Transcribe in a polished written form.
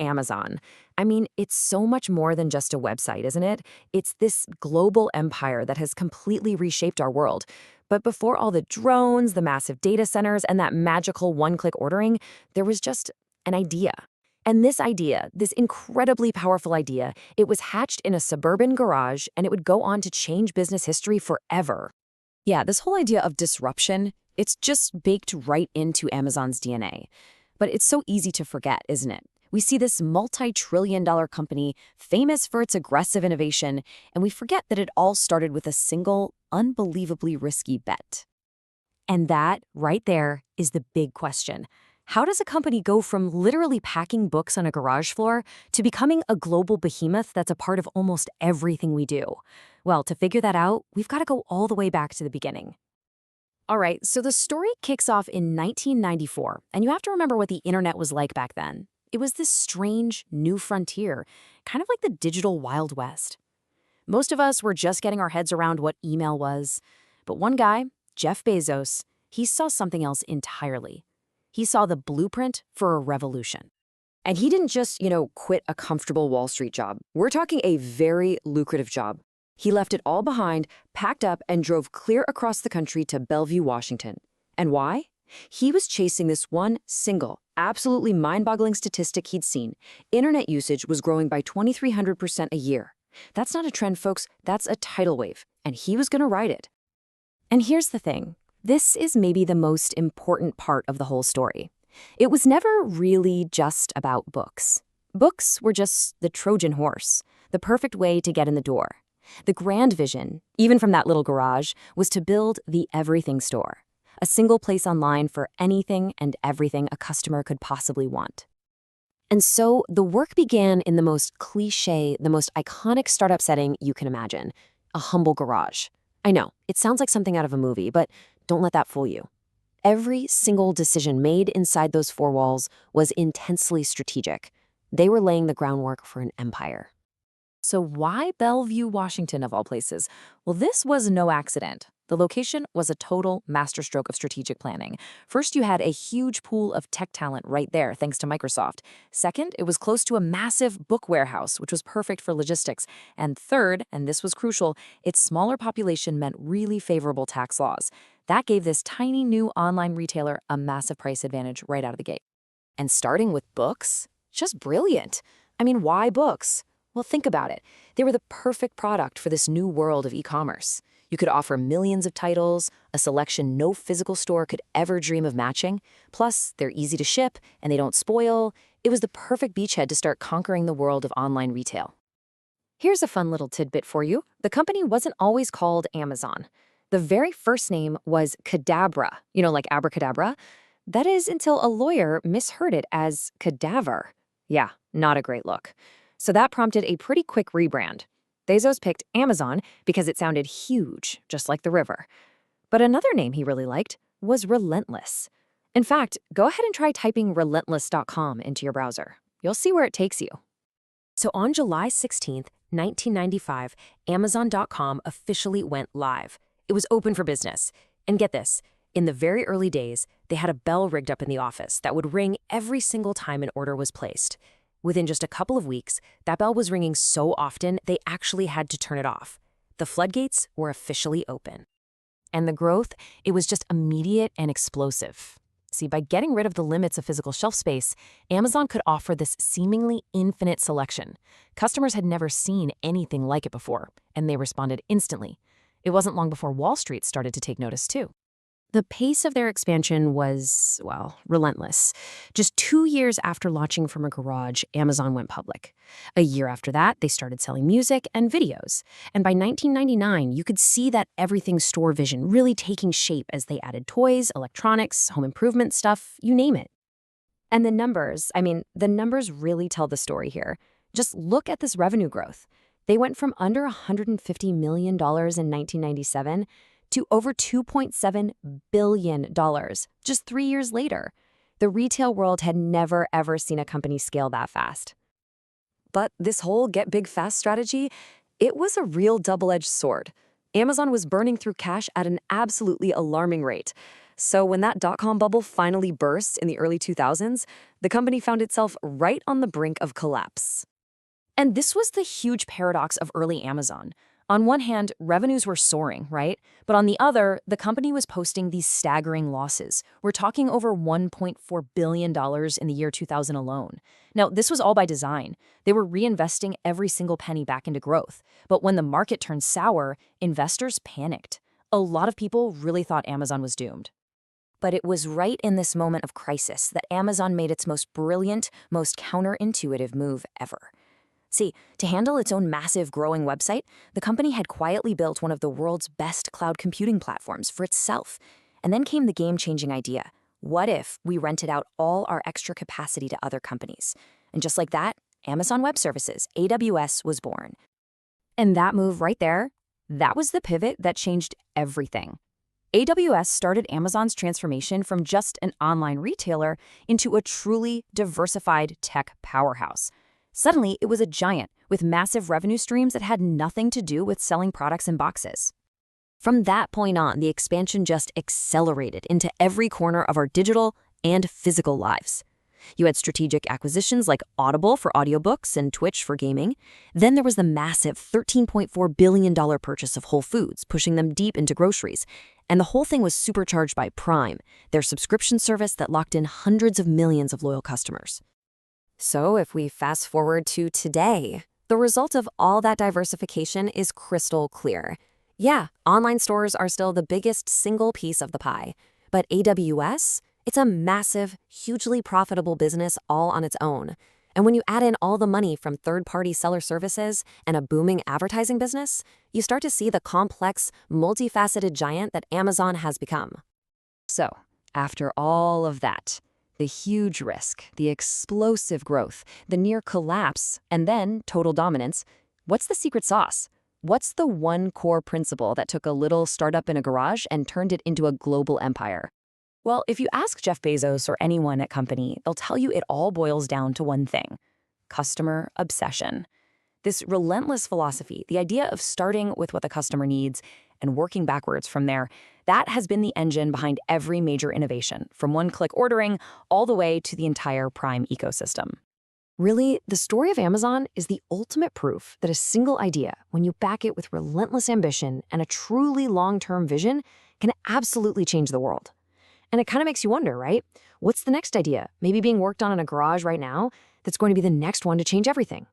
Amazon. I mean, it's so much more than just a website, isn't it? It's this global empire that has completely reshaped our world. But before all the drones, the massive data centers, and that magical one-click ordering, there was just an idea. And this idea, this incredibly powerful idea, it was hatched in a suburban garage, and it would go on to change business history forever. Yeah, this whole idea of disruption, it's just baked right into Amazon's DNA. But it's so easy to forget, isn't it? We see this multi-trillion-dollar company famous for its aggressive innovation, and we forget that it all started with a single, unbelievably risky bet. And that, right there, is the big question. How does a company go from literally packing books on a garage floor to becoming a global behemoth that's a part of almost everything we do? Well, to figure that out, we've got to go all the way back to the beginning. All right, so the story kicks off in 1994, and you have to remember what the internet was like back then. It was this strange, new frontier, kind of like the digital Wild West. Most of us were just getting our heads around what email was, but one guy, Jeff Bezos, he saw something else entirely. He saw the blueprint for a revolution. And he didn't just, quit a comfortable Wall Street job. We're talking a very lucrative job. He left it all behind, packed up, and drove clear across the country to Bellevue, Washington. And why? He was chasing this one single, absolutely mind-boggling statistic he'd seen. Internet usage was growing by 2,300% a year. That's not a trend, folks. That's a tidal wave. And he was going to ride it. And here's the thing. This is maybe the most important part of the whole story. It was never really just about books. Books were just the Trojan horse, the perfect way to get in the door. The grand vision, even from that little garage, was to build the everything store, a single place online for anything and everything a customer could possibly want. And so the work began in the most cliché, the most iconic startup setting you can imagine, a humble garage. I know, it sounds like something out of a movie, but don't let that fool you. Every single decision made inside those four walls was intensely strategic. They were laying the groundwork for an empire. So why Bellevue, Washington, of all places? Well, this was no accident. The location was a total masterstroke of strategic planning. First, you had a huge pool of tech talent right there, thanks to Microsoft. Second, it was close to a massive book warehouse, which was perfect for logistics. And third, and this was crucial, its smaller population meant really favorable tax laws. That gave this tiny new online retailer a massive price advantage right out of the gate. And starting with books? Just brilliant. I mean, why books? Well, think about it. They were the perfect product for this new world of e-commerce. You could offer millions of titles, a selection no physical store could ever dream of matching. Plus, they're easy to ship and they don't spoil. It was the perfect beachhead to start conquering the world of online retail. Here's a fun little tidbit for you. The company wasn't always called Amazon. The very first name was Cadabra, like abracadabra. That is until a lawyer misheard it as cadaver. Yeah, not a great look. So that prompted a pretty quick rebrand. Bezos picked Amazon because it sounded huge, just like the river. But another name he really liked was Relentless. In fact, go ahead and try typing relentless.com into your browser. You'll see where it takes you. So on July 16th, 1995, Amazon.com officially went live. It was open for business. And get this, in the very early days, they had a bell rigged up in the office that would ring every single time an order was placed. Within just a couple of weeks, that bell was ringing so often they actually had to turn it off. The floodgates were officially open. And the growth, it was just immediate and explosive. See, by getting rid of the limits of physical shelf space, Amazon could offer this seemingly infinite selection. Customers had never seen anything like it before, and they responded instantly. It wasn't long before Wall Street started to take notice too. The pace of their expansion was, relentless. Just 2 years after launching from a garage, Amazon went public. A year after that, they started selling music and videos. And by 1999, you could see that everything store vision really taking shape as they added toys, electronics, home improvement stuff, you name it. And the numbers really tell the story here. Just look at this revenue growth. They went from under $150 million in 1997 to over $2.7 billion just 3 years later. The retail world had never, ever seen a company scale that fast. But this whole get big fast strategy, it was a real double-edged sword. Amazon was burning through cash at an absolutely alarming rate. So when that dot-com bubble finally burst in the early 2000s, the company found itself right on the brink of collapse. And this was the huge paradox of early Amazon. On one hand, revenues were soaring, right? But on the other, the company was posting these staggering losses. We're talking over $1.4 billion in the year 2000 alone. Now, this was all by design. They were reinvesting every single penny back into growth. But when the market turned sour, investors panicked. A lot of people really thought Amazon was doomed. But it was right in this moment of crisis that Amazon made its most brilliant, most counterintuitive move ever. See, to handle its own massive growing website, the company had quietly built one of the world's best cloud computing platforms for itself. And then came the game-changing idea. What if we rented out all our extra capacity to other companies? And just like that, Amazon Web Services, AWS, was born. And that move right there, that was the pivot that changed everything. AWS started Amazon's transformation from just an online retailer into a truly diversified tech powerhouse. Suddenly, it was a giant with massive revenue streams that had nothing to do with selling products in boxes. From that point on, the expansion just accelerated into every corner of our digital and physical lives. You had strategic acquisitions like Audible for audiobooks and Twitch for gaming. Then there was the massive $13.4 billion purchase of Whole Foods, pushing them deep into groceries. And the whole thing was supercharged by Prime, their subscription service that locked in hundreds of millions of loyal customers. So if we fast forward to today, the result of all that diversification is crystal clear. Yeah, online stores are still the biggest single piece of the pie, but AWS, it's a massive, hugely profitable business all on its own. And when you add in all the money from third-party seller services and a booming advertising business, you start to see the complex, multifaceted giant that Amazon has become. So, after all of that, the huge risk, the explosive growth, the near collapse, and then total dominance, what's the secret sauce? What's the one core principle that took a little startup in a garage and turned it into a global empire? Well, if you ask Jeff Bezos or anyone at company, they'll tell you it all boils down to one thing: customer obsession. This relentless philosophy, the idea of starting with what the customer needs and working backwards from there, that has been the engine behind every major innovation, from one-click ordering all the way to the entire Prime ecosystem. Really, the story of Amazon is the ultimate proof that a single idea, when you back it with relentless ambition and a truly long-term vision, can absolutely change the world. And it kind of makes you wonder, right? What's the next idea, maybe being worked on in a garage right now, that's going to be the next one to change everything?